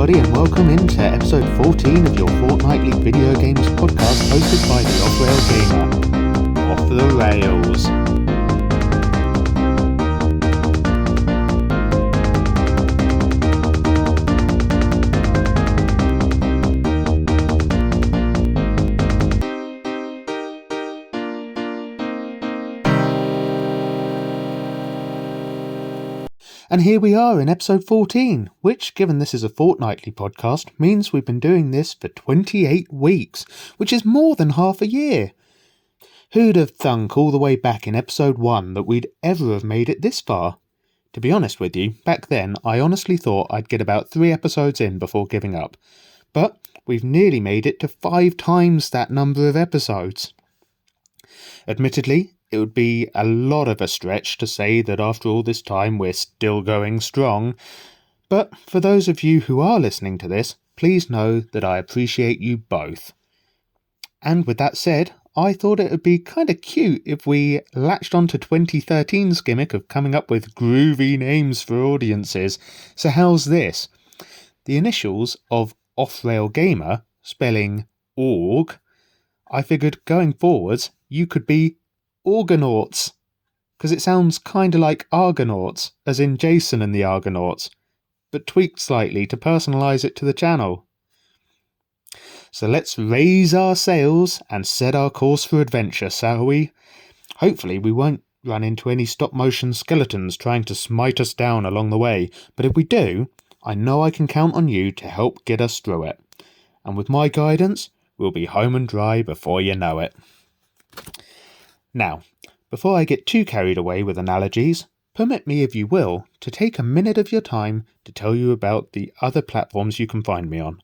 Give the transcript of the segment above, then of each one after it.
everybody, and welcome into episode 14 of your fortnightly video games podcast hosted by the offrailgamer. Off the rails. And here we are in episode 14, which, given this is a fortnightly podcast, means we've been doing this for 28 weeks, which is more than half a year. Who'd have thunk all the way back in episode 1 that we'd ever have made it this far? To be honest with you, back then I honestly thought I'd get about 3 episodes in before giving up. But we've nearly made it to 5 times that number of episodes. Admittedly, it would be a lot of a stretch to say that after all this time we're still going strong, but for those of you who are listening to this, please know that I appreciate you both. And with that said, I thought it would be kind of cute if we latched onto 2013's gimmick of coming up with groovy names for audiences. So how's this? The initials of offrailgamer, spelling org, I figured going forwards you could be Orgonauts, because it sounds kinda like Argonauts, as in Jason and the Argonauts, but tweaked slightly to personalise it to the channel. So let's raise our sails and set our course for adventure, shall we? Hopefully we won't run into any stop-motion skeletons trying to smite us down along the way, but if we do, I know I can count on you to help get us through it. And with my guidance, we'll be home and dry before you know it. Now, before I get too carried away with analogies, permit me, if you will, to take a minute of your time to tell you about the other platforms you can find me on.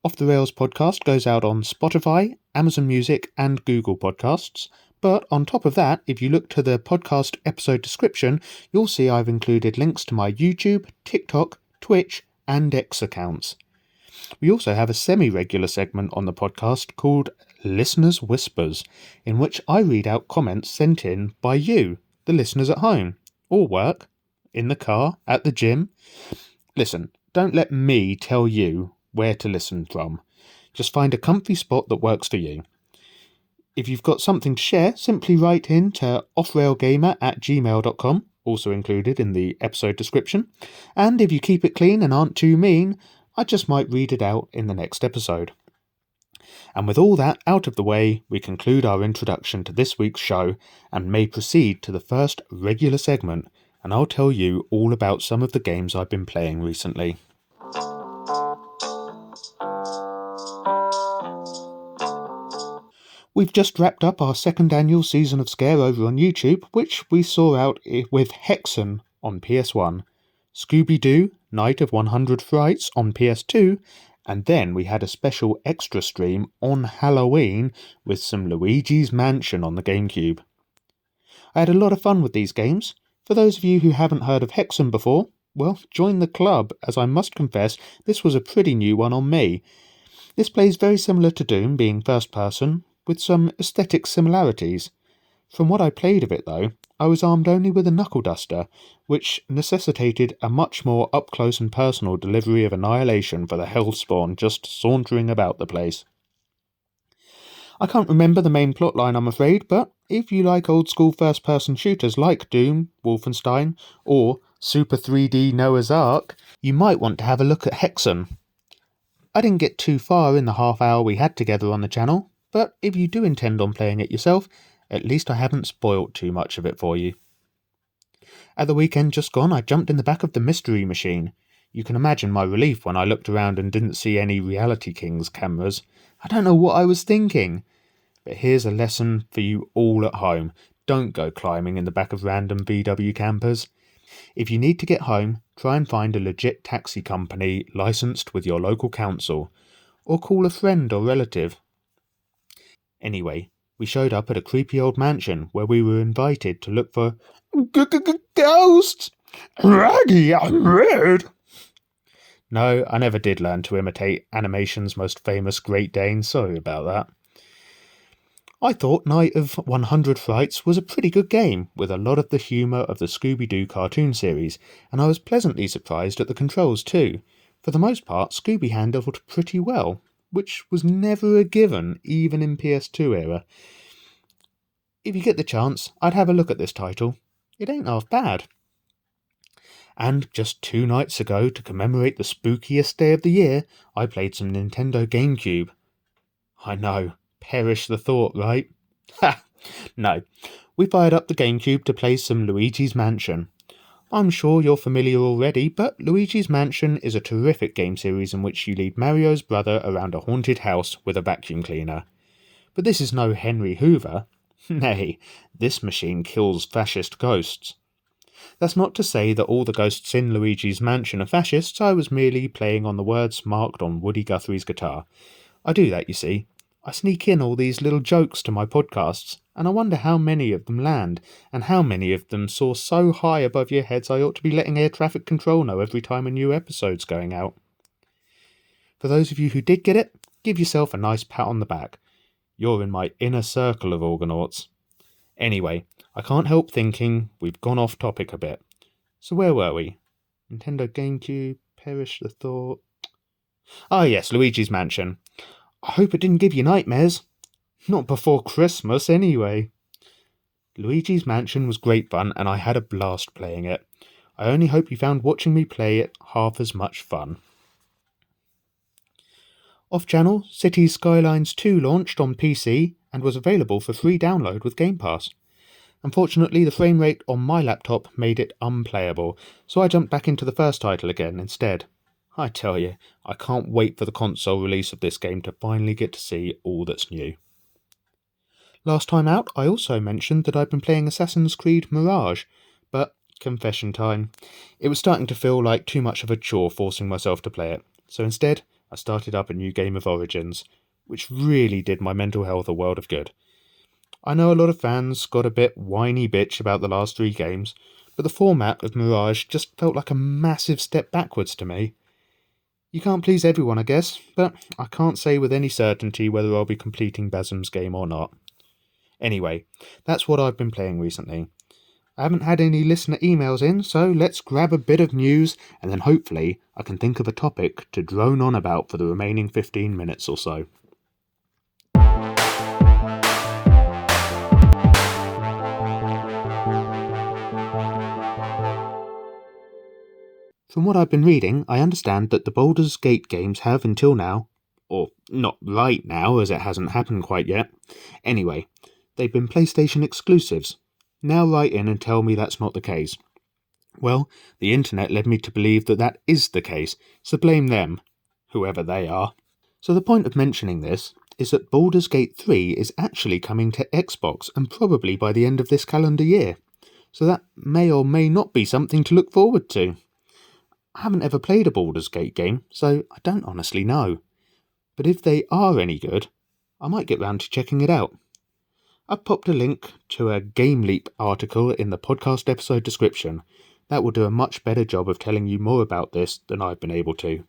Off the Rails podcast goes out on Spotify, Amazon Music and Google Podcasts, but on top of that, if you look to the podcast episode description, you'll see I've included links to my YouTube, TikTok, Twitch and X accounts. We also have a semi-regular segment on the podcast called Listeners' Whispers, in which I read out comments sent in by you, the listeners at home, or work, in the car, at the gym. Listen, don't let me tell you where to listen from. Just find a comfy spot that works for you. If you've got something to share, simply write in to offrailgamer@gmail.com, also included in the episode description. And if you keep it clean and aren't too mean, I just might read it out in the next episode. And with all that out of the way, we conclude our introduction to this week's show and may proceed to the first regular segment, and I'll tell you all about some of the games I've been playing recently. We've just wrapped up our second annual season of Scare over on YouTube, which we saw out with Hexen on PS1, Scooby-Doo, Night of 100 Frights on PS2, and then we had a special extra stream on Halloween with some Luigi's Mansion on the GameCube. I had a lot of fun with these games. For those of you who haven't heard of Hexen before, well, join the club, as I must confess this was a pretty new one on me. This plays very similar to Doom, being first person, with some aesthetic similarities. From what I played of it though, I was armed only with a knuckle duster, which necessitated a much more up-close and personal delivery of annihilation for the hellspawn just sauntering about the place. I can't remember the main plotline, I'm afraid, but if you like old-school first-person shooters like Doom, Wolfenstein, or Super 3D Noah's Ark, you might want to have a look at Hexen. I didn't get too far in the half hour we had together on the channel, but if you do intend on playing it yourself, at least I haven't spoilt too much of it for you. At the weekend just gone, I jumped in the back of the Mystery Machine. You can imagine my relief when I looked around and didn't see any Reality Kings cameras. I don't know what I was thinking. But here's a lesson for you all at home. Don't go climbing in the back of random VW campers. If you need to get home, try and find a legit taxi company licensed with your local council, or call a friend or relative. Anyway, we showed up at a creepy old mansion where we were invited to look for ghosts. Raggy, I'm red. No, I never did learn to imitate animation's most famous Great Dane, sorry about that. I thought Night of 100 Frights was a pretty good game, with a lot of the humour of the Scooby-Doo cartoon series, and I was pleasantly surprised at the controls too. For the most part, Scooby handled pretty well, which was never a given, even in PS2 era. If you get the chance, I'd have a look at this title. It ain't half bad. And just 2 nights ago, to commemorate the spookiest day of the year, I played some Nintendo GameCube. I know, perish the thought, right? Ha! No, we fired up the GameCube to play some Luigi's Mansion. I'm sure you're familiar already, but Luigi's Mansion is a terrific game series in which you lead Mario's brother around a haunted house with a vacuum cleaner. But this is no Henry Hoover. Nay, this machine kills fascist ghosts. That's not to say that all the ghosts in Luigi's Mansion are fascists. I was merely playing on the words marked on Woody Guthrie's guitar. I do that, you see. I sneak in all these little jokes to my podcasts, and I wonder how many of them land, and how many of them soar so high above your heads I ought to be letting air traffic control know every time a new episode's going out. For those of you who did get it, give yourself a nice pat on the back. You're in my inner circle of Organauts. Anyway, I can't help thinking we've gone off topic a bit. So where were we? Nintendo GameCube, perish the thought. Ah yes, Luigi's Mansion. I hope it didn't give you nightmares. Not before Christmas, anyway. Luigi's Mansion was great fun, and I had a blast playing it. I only hope you found watching me play it half as much fun. Off-channel, Cities Skylines 2 launched on PC and was available for free download with Game Pass. Unfortunately, the frame rate on my laptop made it unplayable, so I jumped back into the first title again instead. I tell you, I can't wait for the console release of this game to finally get to see all that's new. Last time out, I also mentioned that I'd been playing Assassin's Creed Mirage, but, confession time, it was starting to feel like too much of a chore forcing myself to play it, so instead, I started up a new game of Origins, which really did my mental health a world of good. I know a lot of fans got a bit whiny bitch about the last 3 games, but the format of Mirage just felt like a massive step backwards to me. You can't please everyone, I guess, but I can't say with any certainty whether I'll be completing Basim's game or not. Anyway, that's what I've been playing recently. I haven't had any listener emails in, so let's grab a bit of news, and then hopefully I can think of a topic to drone on about for the remaining 15 minutes or so. From what I've been reading, I understand that the Baldur's Gate games have until now, or not right now as it hasn't happened quite yet, anyway, they've been PlayStation exclusives. Now write in and tell me that's not the case. Well, the internet led me to believe that that is the case, so blame them, whoever they are. So the point of mentioning this is that Baldur's Gate 3 is actually coming to Xbox and probably by the end of this calendar year, so that may or may not be something to look forward to. I haven't ever played a Baldur's Gate game, so I don't honestly know. But if they are any good, I might get round to checking it out. I've popped a link to a Game Leap article in the podcast episode description. That will do a much better job of telling you more about this than I've been able to.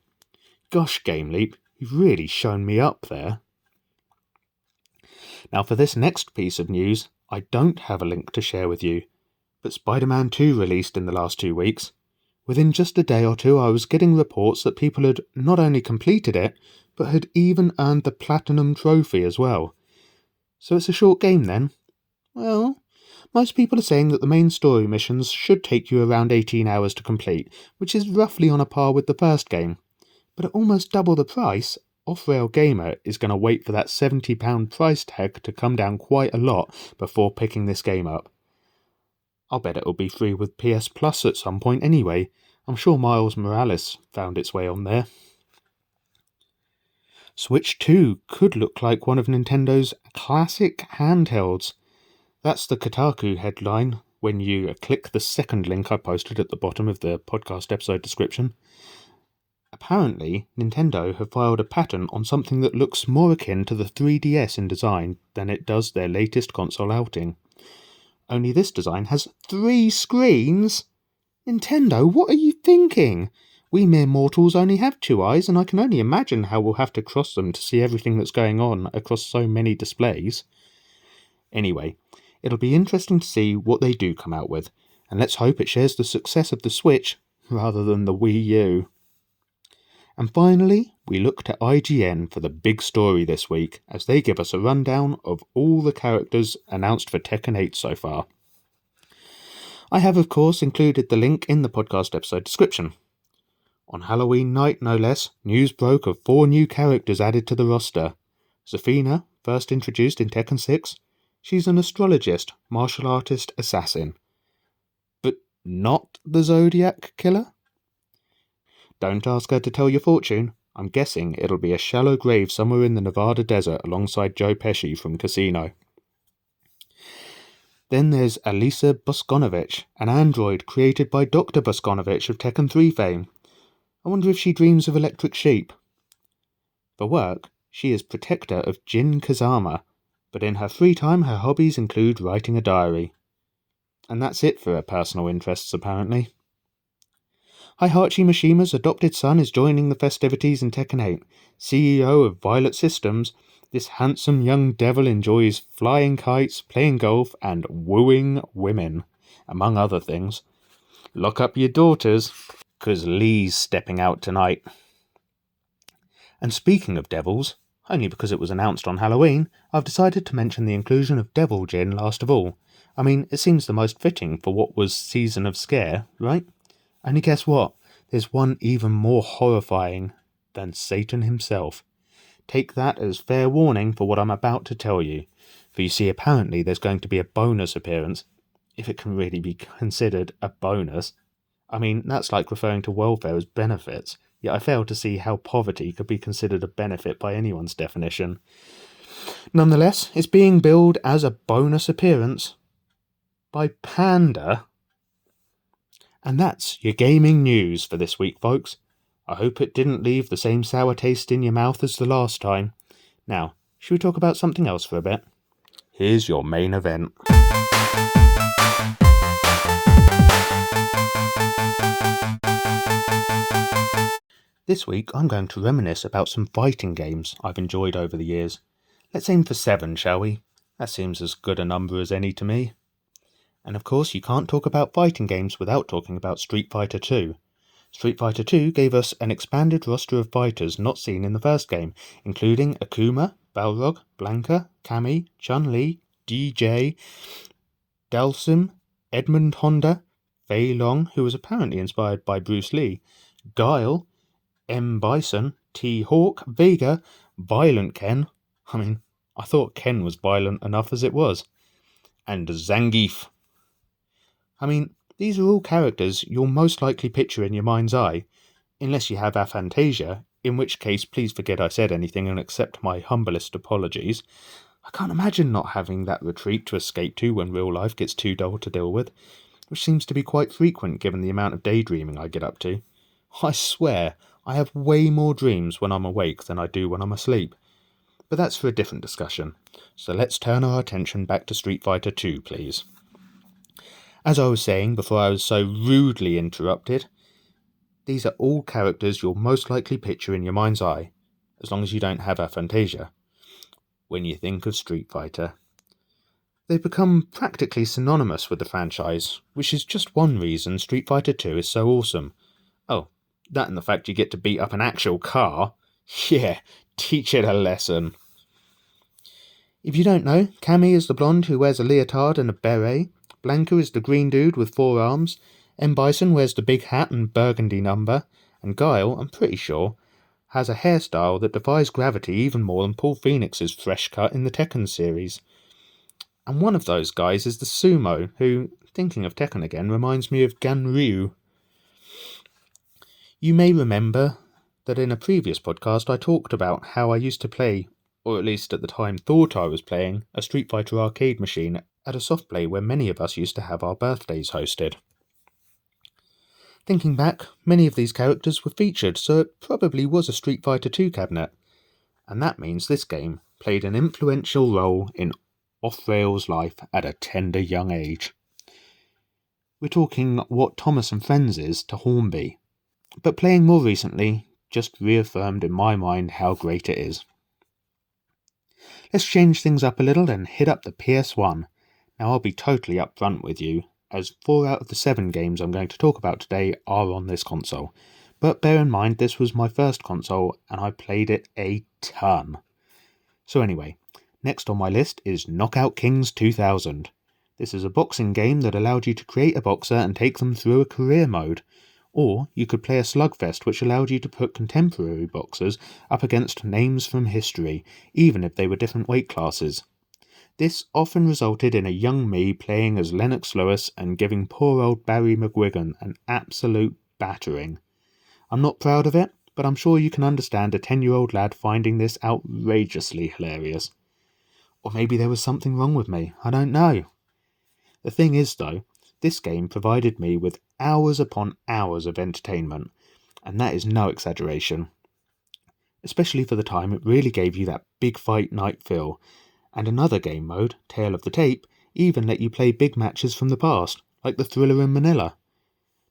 Gosh, Game Leap, you've really shown me up there. Now for this next piece of news, I don't have a link to share with you, but Spider-Man 2 released in the last 2 weeks. Within just a day or two I was getting reports that people had not only completed it, but had even earned the Platinum Trophy as well. So it's a short game then? Well, most people are saying that the main story missions should take you around 18 hours to complete, which is roughly on a par with the first game. But at almost double the price, offrailgamer is going to wait for that £70 price tag to come down quite a lot before picking this game up. I'll bet it'll be free with PS Plus at some point anyway. I'm sure Miles Morales found its way on there. Switch 2 could look like one of Nintendo's classic handhelds. That's the Kotaku headline when you click the second link I posted at the bottom of the podcast episode description. Apparently, Nintendo have filed a patent on something that looks more akin to the 3DS in design than it does their latest console outing. Only this design has 3 screens? Nintendo, what are you thinking? We mere mortals only have 2 eyes, and I can only imagine how we'll have to cross them to see everything that's going on across so many displays. Anyway, it'll be interesting to see what they do come out with, and let's hope it shares the success of the Switch rather than the Wii U. And finally, we looked at IGN for the big story this week, as they give us a rundown of all the characters announced for Tekken 8 so far. I have, of course, included the link in the podcast episode description. On Halloween night, no less, news broke of 4 new characters added to the roster. Zafina, first introduced in Tekken 6, she's an astrologist, martial artist, assassin. But not the Zodiac Killer? Don't ask her to tell your fortune. I'm guessing it'll be a shallow grave somewhere in the Nevada desert alongside Joe Pesci from Casino. Then there's Alisa Boskonovich, an android created by Dr. Boskonovich of Tekken 3 fame. I wonder if she dreams of electric sheep. For work, she is protector of Jin Kazama, but in her free time her hobbies include writing a diary. And that's it for her personal interests, apparently. Heihachi Mishima's adopted son is joining the festivities in Tekken 8. CEO of Violet Systems, this handsome young devil enjoys flying kites, playing golf, and wooing women, among other things. Lock up your daughters, 'cause Lee's stepping out tonight. And speaking of devils, only because it was announced on Halloween, I've decided to mention the inclusion of Devil Jin last of all. I mean, it seems the most fitting for what was Season of Scare, right? Only guess what? There's one even more horrifying than Satan himself. Take that as fair warning for what I'm about to tell you. For you see, apparently there's going to be a bonus appearance, if it can really be considered a bonus. I mean, that's like referring to welfare as benefits, yet I fail to see how poverty could be considered a benefit by anyone's definition. Nonetheless, it's being billed as a bonus appearance by Panda. And that's your gaming news for this week, folks. I hope it didn't leave the same sour taste in your mouth as the last time. Now, should we talk about something else for a bit? Here's your main event. This week, I'm going to reminisce about some fighting games I've enjoyed over the years. Let's aim for 7, shall we? That seems as good a number as any to me. And of course, you can't talk about fighting games without talking about Street Fighter 2. Street Fighter 2 gave us an expanded roster of fighters not seen in the first game, including Akuma, Balrog, Blanka, Cammy, Chun-Li, DJ, Dalsim, Edmund Honda, Fei Long, who was apparently inspired by Bruce Lee, Guile, M. Bison, T-Hawk, Vega, Violent Ken. I mean, I thought Ken was violent enough as it was. And Zangief. I mean, these are all characters you'll most likely picture in your mind's eye, unless you have aphantasia, in which case please forget I said anything and accept my humblest apologies. I can't imagine not having that retreat to escape to when real life gets too dull to deal with, which seems to be quite frequent given the amount of daydreaming I get up to. I swear, I have way more dreams when I'm awake than I do when I'm asleep. But that's for a different discussion, so let's turn our attention back to Street Fighter 2, please. As I was saying before I was so rudely interrupted, these are all characters you'll most likely picture in your mind's eye, as long as you don't have aphantasia, when you think of Street Fighter. They've become practically synonymous with the franchise, which is just one reason Street Fighter 2 is so awesome. Oh, that and the fact you get to beat up an actual car. Yeah, teach it a lesson. If you don't know, Cammy is the blonde who wears a leotard and a beret. Blanka is the green dude with 4 arms. M. Bison wears the big hat and burgundy number. And Guile, I'm pretty sure, has a hairstyle that defies gravity even more than Paul Phoenix's fresh cut in the Tekken series. And one of those guys is the Sumo, who, thinking of Tekken again, reminds me of Ganryu. You may remember that in a previous podcast I talked about how I used to play, or at least at the time thought I was playing, a Street Fighter arcade machine at a soft play where many of us used to have our birthdays hosted. Thinking back, many of these characters were featured, so it probably was a Street Fighter 2 cabinet. And that means this game played an influential role in Off-Rail's life at a tender young age. We're talking what Thomas and Friends is to Hornby, but playing more recently just reaffirmed in my mind how great it is. Let's change things up a little and hit up the PS1. Now I'll be totally upfront with you, as 4 out of the 7 games I'm going to talk about today are on this console. but bear in mind this was my first console and I played it a ton. So anyway, next on my list is Knockout Kings 2000. This is a boxing game that allowed you to create a boxer and take them through a career mode. Or you could play a slugfest which allowed you to put contemporary boxers up against names from history, even if they were different weight classes. This often resulted in a young me playing as Lennox Lewis and giving poor old Barry McGuigan an absolute battering. I'm not proud of it, but I'm sure you can understand a 10-year-old lad finding this outrageously hilarious. Or maybe there was something wrong with me, I don't know. The thing is though, this game provided me with hours upon hours of entertainment, and that is no exaggeration. Especially for the time, it really gave you that big fight night feel, and another game mode, Tale of the Tape, even let you play big matches from the past, like the Thriller in Manila.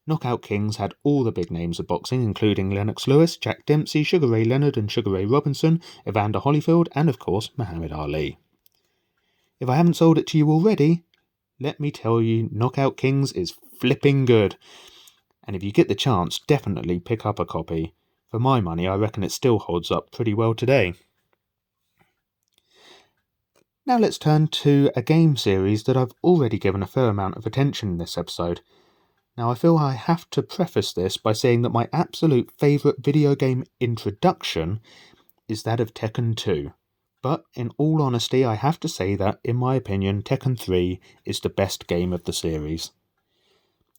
Knockout Kings had all the big names of boxing, including Lennox Lewis, Jack Dempsey, Sugar Ray Leonard and Sugar Ray Robinson, Evander Holyfield, and of course Muhammad Ali. If I haven't sold it to you already, let me tell you, Knockout Kings is flipping good. And if you get the chance, definitely pick up a copy. For my money, I reckon it still holds up pretty well today. Now let's turn to a game series that I've already given a fair amount of attention in this episode. Now I feel I have to preface this by saying that my absolute favourite video game introduction is that of Tekken 2. But in all honesty, I have to say that, in my opinion, Tekken 3 is the best game of the series.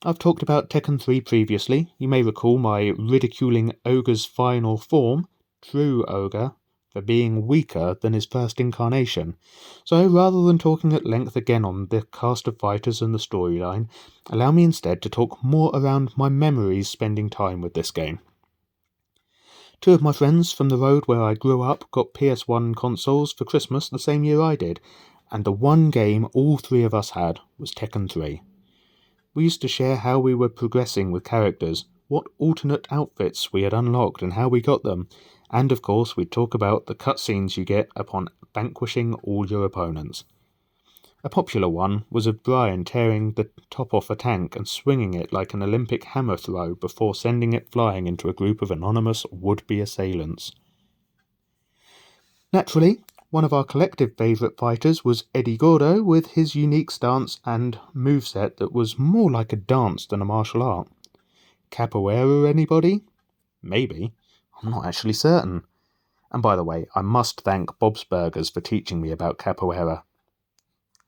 I've talked about Tekken 3 previously. You may recall my ridiculing Ogre's final form, True Ogre, for being weaker than his first incarnation. So rather than talking at length again on the cast of fighters and the storyline, allow me instead to talk more around my memories spending time with this game. Two of my friends from the road where I grew up got PS1 consoles for Christmas the same year I did, and the one game all three of us had was Tekken 3. We used to share how we were progressing with characters, what alternate outfits we had unlocked and how we got them, and of course we'd talk about the cutscenes you get upon vanquishing all your opponents. A popular one was of Brian tearing the top off a tank and swinging it like an Olympic hammer throw before sending it flying into a group of anonymous would-be assailants. Naturally, one of our collective favourite fighters was Eddie Gordo with his unique stance and moveset that was more like a dance than a martial art. Capoeira, anybody? Maybe. I'm not actually certain. And by the way, I must thank Bob's Burgers for teaching me about capoeira.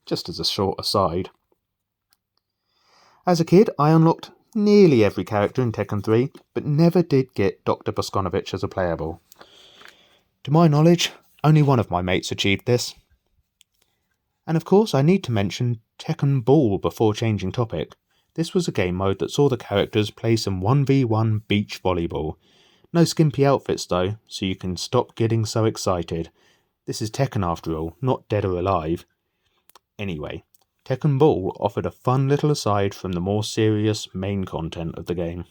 Just as a short aside. As a kid, I unlocked nearly every character in Tekken 3, but never did get Dr. Boskonovich as a playable. To my knowledge, only one of my mates achieved this. And of course, I need to mention Tekken Ball before changing topic. This was a game mode that saw the characters play some 1v1 beach volleyball. No skimpy outfits though, so you can stop getting so excited. This is Tekken after all, not Dead or Alive. Anyway, Tekken Ball offered a fun little aside from the more serious main content of the game.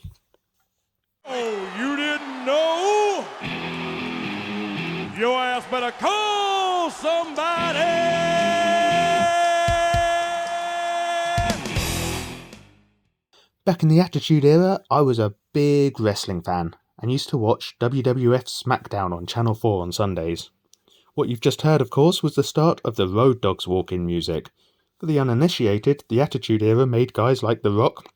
Oh, you didn't know? Your ass better call somebody! Back in the Attitude Era, I was a big wrestling fan and used to watch WWF SmackDown on Channel 4 on Sundays. What you've just heard, of course, was the start of the Road Dogs walk-in music. For the uninitiated, the Attitude Era made guys like The Rock,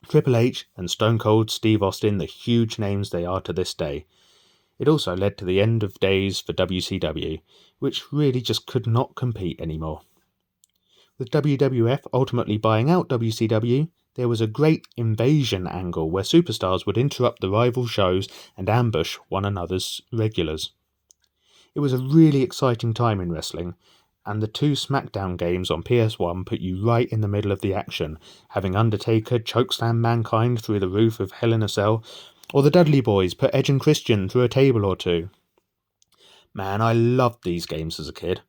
Triple H and Stone Cold Steve Austin the huge names they are to this day. It also led to the end of days for WCW, which really just could not compete anymore. With WWF ultimately buying out WCW, there was a great invasion angle where superstars would interrupt the rival shows and ambush one another's regulars. It was a really exciting time in wrestling, and the two SmackDown games on PS1 put you right in the middle of the action, having Undertaker chokeslam Mankind through the roof of Hell in a Cell, or the Dudley Boys put Edge and Christian through a table or two. Man, I loved these games as a kid.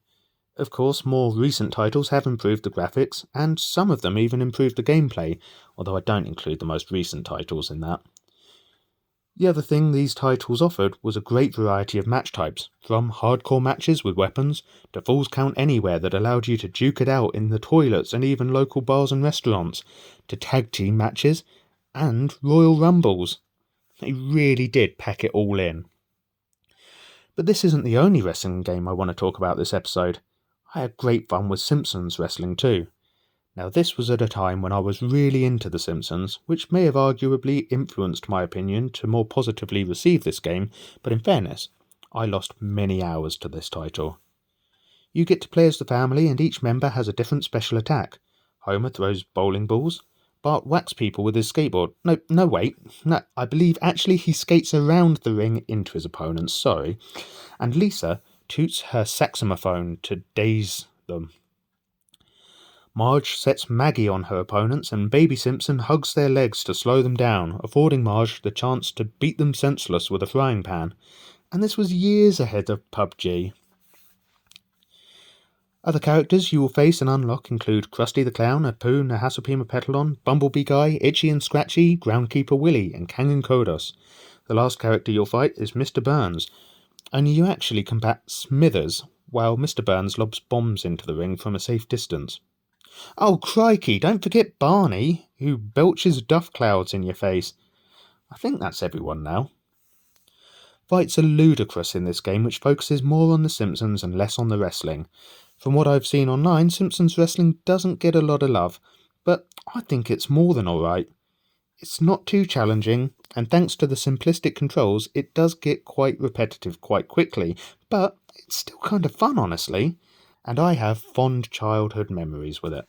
Of course, more recent titles have improved the graphics, and some of them even improved the gameplay, although I don't include the most recent titles in that. The other thing these titles offered was a great variety of match types, from hardcore matches with weapons, to Falls Count Anywhere that allowed you to duke it out in the toilets and even local bars and restaurants, to tag team matches, and Royal Rumbles. He really did pack it all in. But this isn't the only wrestling game I want to talk about this episode. I had great fun with Simpsons wrestling too. Now this was at a time when I was really into The Simpsons, which may have arguably influenced my opinion to more positively receive this game, but in fairness, I lost many hours to this title. You get to play as the family and each member has a different special attack. Homer throws bowling balls, Bart whacks people with his skateboard. No, I believe actually he skates around the ring into his opponents, sorry. And Lisa toots her saxophone to daze them. Marge sets Maggie on her opponents and Baby Simpson hugs their legs to slow them down, affording Marge the chance to beat them senseless with a frying pan. And this was years ahead of PUBG. Other characters you will face and unlock include Krusty the Clown, Apu, Nahasapi Petalon, Bumblebee Guy, Itchy and Scratchy, Groundkeeper Willie, and Kangan Kodos. The last character you'll fight is Mr. Burns, only you actually combat Smithers, while Mr. Burns lobs bombs into the ring from a safe distance. Oh crikey, don't forget Barney, who belches duff clouds in your face. I think that's everyone now. Fights are ludicrous in this game, which focuses more on the Simpsons and less on the wrestling. From what I've seen online, Simpsons wrestling doesn't get a lot of love, but I think it's more than alright. It's not too challenging, and thanks to the simplistic controls, it does get quite repetitive quite quickly, but it's still kind of fun, honestly, and I have fond childhood memories with it.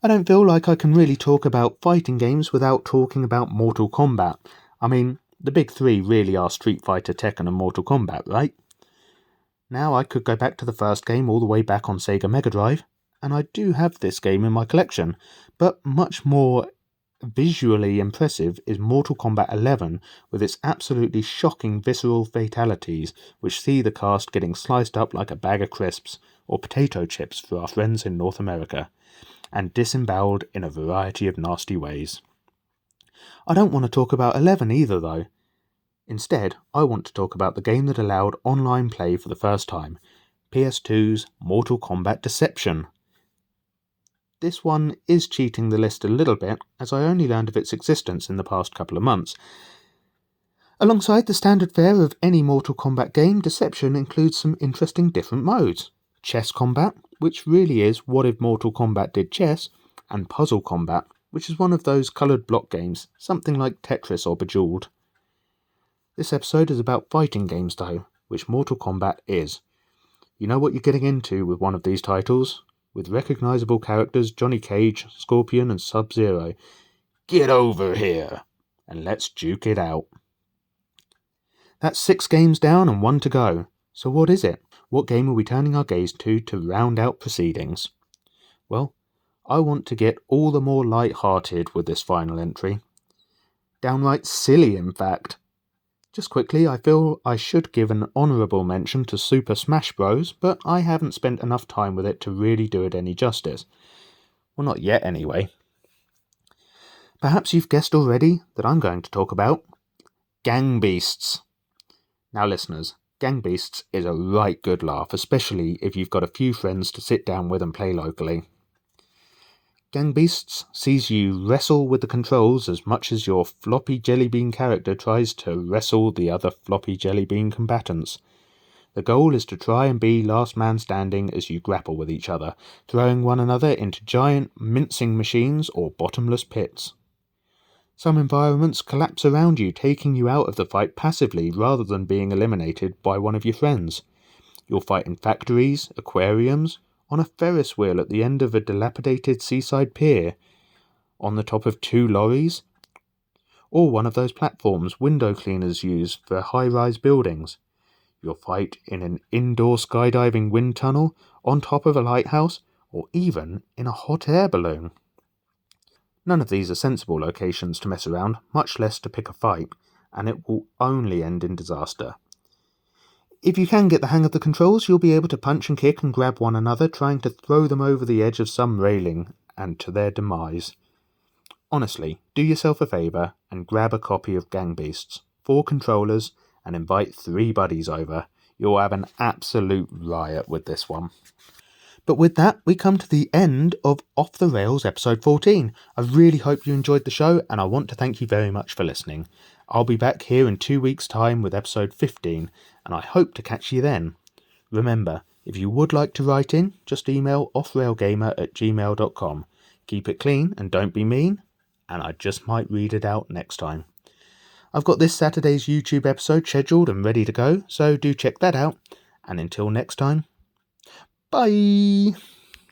I don't feel like I can really talk about fighting games without talking about Mortal Kombat. I mean, the big three really are Street Fighter, Tekken and Mortal Kombat, right? Now I could go back to the first game all the way back on Sega Mega Drive, and I do have this game in my collection, but much more visually impressive is Mortal Kombat 11 with its absolutely shocking visceral fatalities which see the cast getting sliced up like a bag of crisps or potato chips for our friends in North America, and disemboweled in a variety of nasty ways. I don't want to talk about 11 either though. Instead, I want to talk about the game that allowed online play for the first time, PS2's Mortal Kombat Deception. This one is cheating the list a little bit, as I only learned of its existence in the past couple of months. Alongside the standard fare of any Mortal Kombat game, Deception includes some interesting different modes. Chess combat, which really is what if Mortal Kombat did chess, and puzzle combat, which is one of those coloured block games, something like Tetris or Bejeweled. This episode is about fighting games though, which Mortal Kombat is. You know what you're getting into with one of these titles? With recognisable characters Johnny Cage, Scorpion and Sub-Zero. Get over here, and let's duke it out. That's 6 games down and 1 to go. So what is it? What game are we turning our gaze to round out proceedings? Well, I want to get all the more light-hearted with this final entry. Downright silly, in fact. Just quickly, I feel I should give an honourable mention to Super Smash Bros, but I haven't spent enough time with it to really do it any justice. Well, not yet anyway. Perhaps you've guessed already that I'm going to talk about Gang Beasts. Now listeners, Gang Beasts is a right good laugh, especially if you've got a few friends to sit down with and play locally. Gang Beasts sees you wrestle with the controls as much as your floppy jellybean character tries to wrestle the other floppy jellybean combatants. The goal is to try and be last man standing as you grapple with each other, throwing one another into giant mincing machines or bottomless pits. Some environments collapse around you, taking you out of the fight passively rather than being eliminated by one of your friends. You'll fight in factories, aquariums, on a Ferris wheel at the end of a dilapidated seaside pier, on the top of 2 lorries, or one of those platforms window cleaners use for high-rise buildings. You'll fight in an indoor skydiving wind tunnel, on top of a lighthouse, or even in a hot air balloon. None of these are sensible locations to mess around, much less to pick a fight, and it will only end in disaster. If you can get the hang of the controls, you'll be able to punch and kick and grab one another, trying to throw them over the edge of some railing and to their demise. Honestly, do yourself a favour and grab a copy of Gang Beasts, 4 controllers, and invite 3 buddies over. You'll have an absolute riot with this one. But with that, we come to the end of Off the Rails episode 14. I really hope you enjoyed the show, and I want to thank you very much for listening. I'll be back here in 2 weeks' time with episode 15, and I hope to catch you then. Remember, if you would like to write in, just email offrailgamer@gmail.com. Keep it clean and don't be mean, and I just might read it out next time. I've got this Saturday's YouTube episode scheduled and ready to go, so do check that out. And until next time, bye!